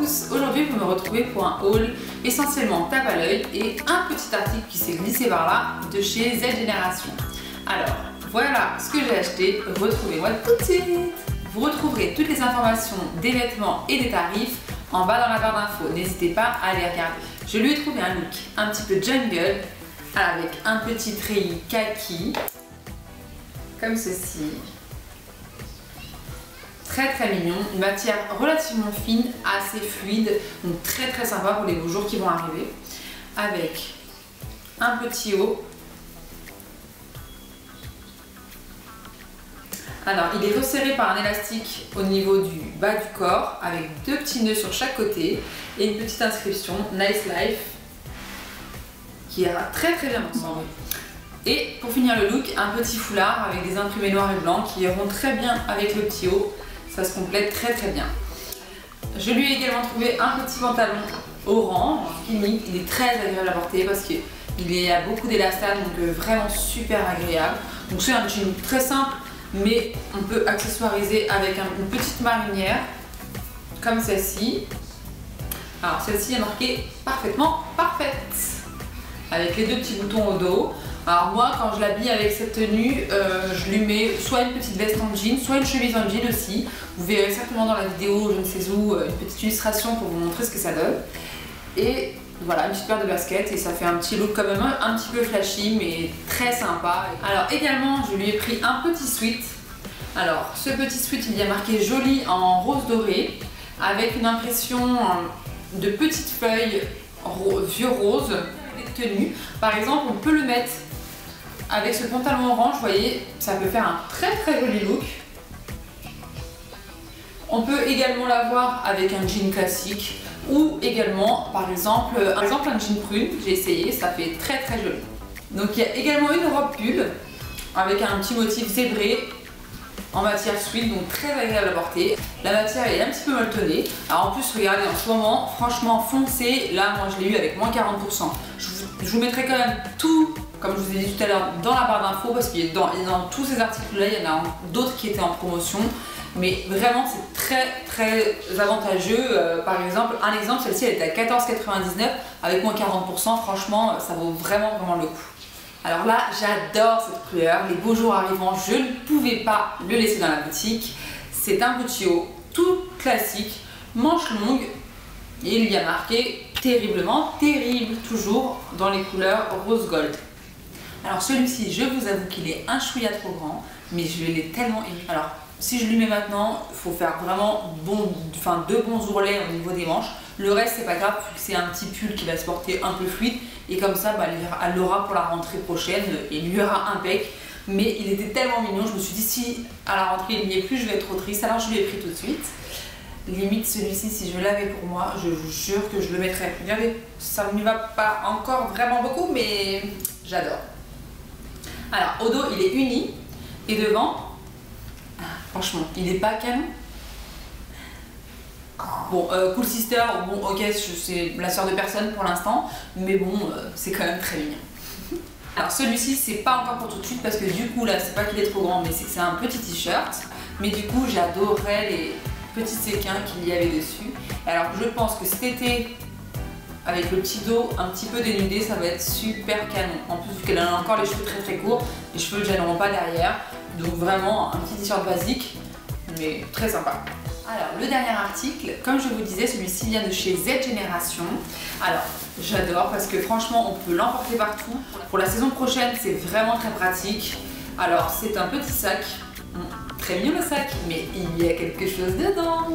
tous, aujourd'hui vous me retrouvez pour un haul essentiellement tape à l'œil et un petit article qui s'est glissé par là de chez Z Génération. Alors voilà ce que j'ai acheté, retrouvez-moi tout de suite. Vous retrouverez toutes les informations des vêtements et des tarifs en bas dans la barre d'infos, n'hésitez pas à les regarder. Je lui ai trouvé un look un petit peu jungle avec un petit treillis kaki comme ceci. Très très mignon, une matière relativement fine, assez fluide, donc très très sympa pour les beaux jours qui vont arriver. Avec un petit haut. Alors il est resserré par un élastique au niveau du bas du corps avec deux petits nœuds sur chaque côté et une petite inscription Nice Life qui ira très très bien ensemble. Et pour finir le look, un petit foulard avec des imprimés noirs et blancs qui iront très bien avec le petit haut. Ça se complète très très bien. Je lui ai également trouvé un petit pantalon orange, skinny. Il est très agréable à porter parce qu'il y a beaucoup d'élastane, donc vraiment super agréable. Donc c'est un jean très simple, mais on peut accessoiriser avec une petite marinière, comme celle-ci. Alors celle-ci est marquée parfaitement parfaite, avec les deux petits boutons au dos. Alors moi quand je l'habille avec cette tenue, je lui mets soit une petite veste en jean, soit une chemise en jean aussi. Vous verrez certainement dans la vidéo, je ne sais où, une petite illustration pour vous montrer ce que ça donne. Et voilà, une petite paire de baskets et ça fait un petit look quand même un petit peu flashy mais très sympa. Alors également je lui ai pris un petit sweat. Alors ce petit sweat il y a marqué joli en rose doré avec une impression de petites feuilles vieux rose. Tenue. Par exemple, on peut le mettre avec ce pantalon orange, vous voyez, ça peut faire un très très joli look. On peut également l'avoir avec un jean classique ou également, par exemple un jean prune, j'ai essayé, ça fait très très joli. Donc il y a également une robe pull avec un petit motif zébré en matière sweat, donc très agréable à porter. La matière est un petit peu molletonnée. Alors en plus, regardez, en ce moment, franchement foncé, là moi je l'ai eu avec moins 40%. Je vous mettrai quand même tout, comme je vous ai dit tout à l'heure, dans la barre d'infos parce qu'il y a dans tous ces articles-là, il y en a d'autres qui étaient en promotion. Mais vraiment, c'est très très avantageux. Par exemple, celle-ci elle était à 14,99 avec moins 40%. Franchement, ça vaut vraiment le coup. Alors là, j'adore cette couleur, les beaux jours arrivant, je ne pouvais pas le laisser dans la boutique. C'est un petit haut tout classique, manche longue, et il y a marqué terriblement terrible, toujours dans les couleurs rose gold. Alors celui-ci, je vous avoue qu'il est un chouïa trop grand, mais je l'ai tellement aimé. Alors si je lui mets maintenant, il faut faire vraiment deux bons ourlets au niveau des manches. Le reste c'est pas grave, c'est un petit pull qui va se porter un peu fluide et comme ça elle l'aura pour la rentrée prochaine et il lui aura impec. Mais il était tellement mignon, je me suis dit si à la rentrée il n'y est plus je vais être trop triste, alors je lui ai pris tout de suite. Limite celui-ci si je l'avais pour moi, je vous jure que je le mettrais. Regardez, ça ne me va pas encore vraiment beaucoup mais j'adore. Alors au dos il est uni et devant, franchement il n'est pas canon. Bon, Cool Sister, bon ok, c'est la sœur de personne pour l'instant, mais bon, c'est quand même très mignon. Alors celui-ci, c'est pas encore pour tout de suite parce que du coup là, c'est pas qu'il est trop grand, mais c'est que c'est un petit t-shirt. Mais du coup, j'adorais les petits séquins qu'il y avait dessus. Alors je pense que cet été, avec le petit dos un petit peu dénudé, ça va être super canon. En plus, vu qu'elle a encore les cheveux très très courts, les cheveux ne gêneront pas derrière. Donc vraiment, un petit t-shirt basique, mais très sympa. Alors le dernier article, comme je vous disais, celui-ci vient de chez Z Génération. Alors j'adore parce que franchement on peut l'emporter partout. Pour la saison prochaine c'est vraiment très pratique. Alors c'est un petit sac, très mignon le sac, mais il y a quelque chose dedans.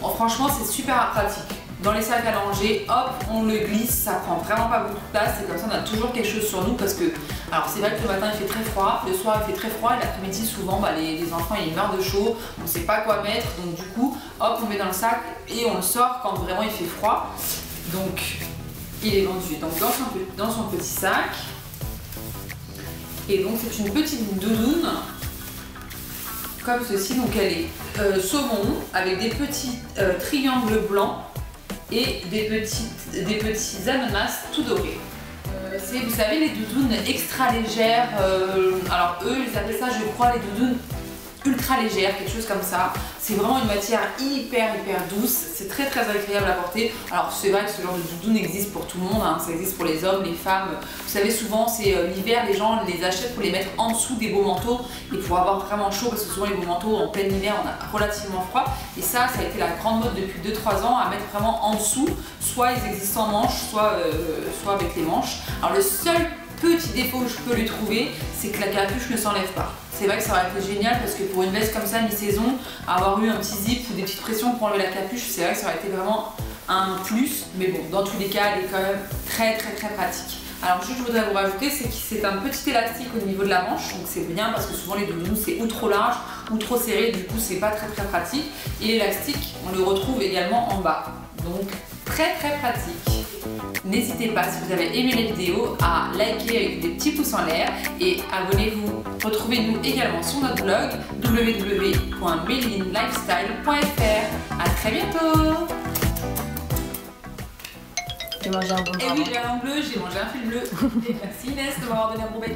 Oh, franchement c'est super pratique. Dans les sacs à langer, hop, on le glisse, ça prend vraiment pas beaucoup de place et comme ça on a toujours quelque chose sur nous parce que, alors c'est vrai que le matin il fait très froid, le soir il fait très froid et l'après-midi souvent les enfants ils meurent de chaud, on ne sait pas quoi mettre donc du coup hop on met dans le sac et on le sort quand vraiment il fait froid. Donc il est vendu donc dans son petit sac et donc c'est une petite doudoune comme ceci, donc elle est saumon avec des petits triangles blancs et des petits ananas tout dorés. C'est, vous savez, les doudounes extra légères, alors eux ils appellent ça je crois les doudounes ultra légères, quelque chose comme ça. C'est vraiment une matière hyper douce, c'est très agréable à porter. Alors c'est vrai que ce genre de doudoune existe pour tout le monde, hein. Ça existe pour les hommes, les femmes. Vous savez, souvent c'est l'hiver, les gens les achètent pour les mettre en dessous des beaux manteaux et pour avoir vraiment chaud, parce que souvent les beaux manteaux en plein hiver on a relativement froid. Et ça a été la grande mode depuis 2-3 ans, à mettre vraiment en dessous. Soit ils existent sans manches, soit avec les manches. Alors le seul petit défaut que je peux lui trouver, c'est que la capuche ne s'enlève pas. C'est vrai que ça aurait été génial parce que pour une veste comme ça, mi-saison, avoir eu un petit zip ou des petites pressions pour enlever la capuche, c'est vrai que ça aurait été vraiment un plus. Mais bon, dans tous les cas, elle est quand même très pratique. Alors juste je voudrais vous rajouter, c'est que c'est un petit élastique au niveau de la manche, donc c'est bien parce que souvent les doudous c'est ou trop large ou trop serré, du coup c'est pas très pratique. Et l'élastique, on le retrouve également en bas, donc très pratique. N'hésitez pas, si vous avez aimé la vidéo, à liker avec des petits pouces en l'air et abonnez-vous. Retrouvez-nous également sur notre blog www.melinelifestyle.fr. A très bientôt. J'ai mangé un bon Et oui, j'ai un bleu, j'ai mangé un fil bleu. Et merci Inès de m'avoir donné un bon bec.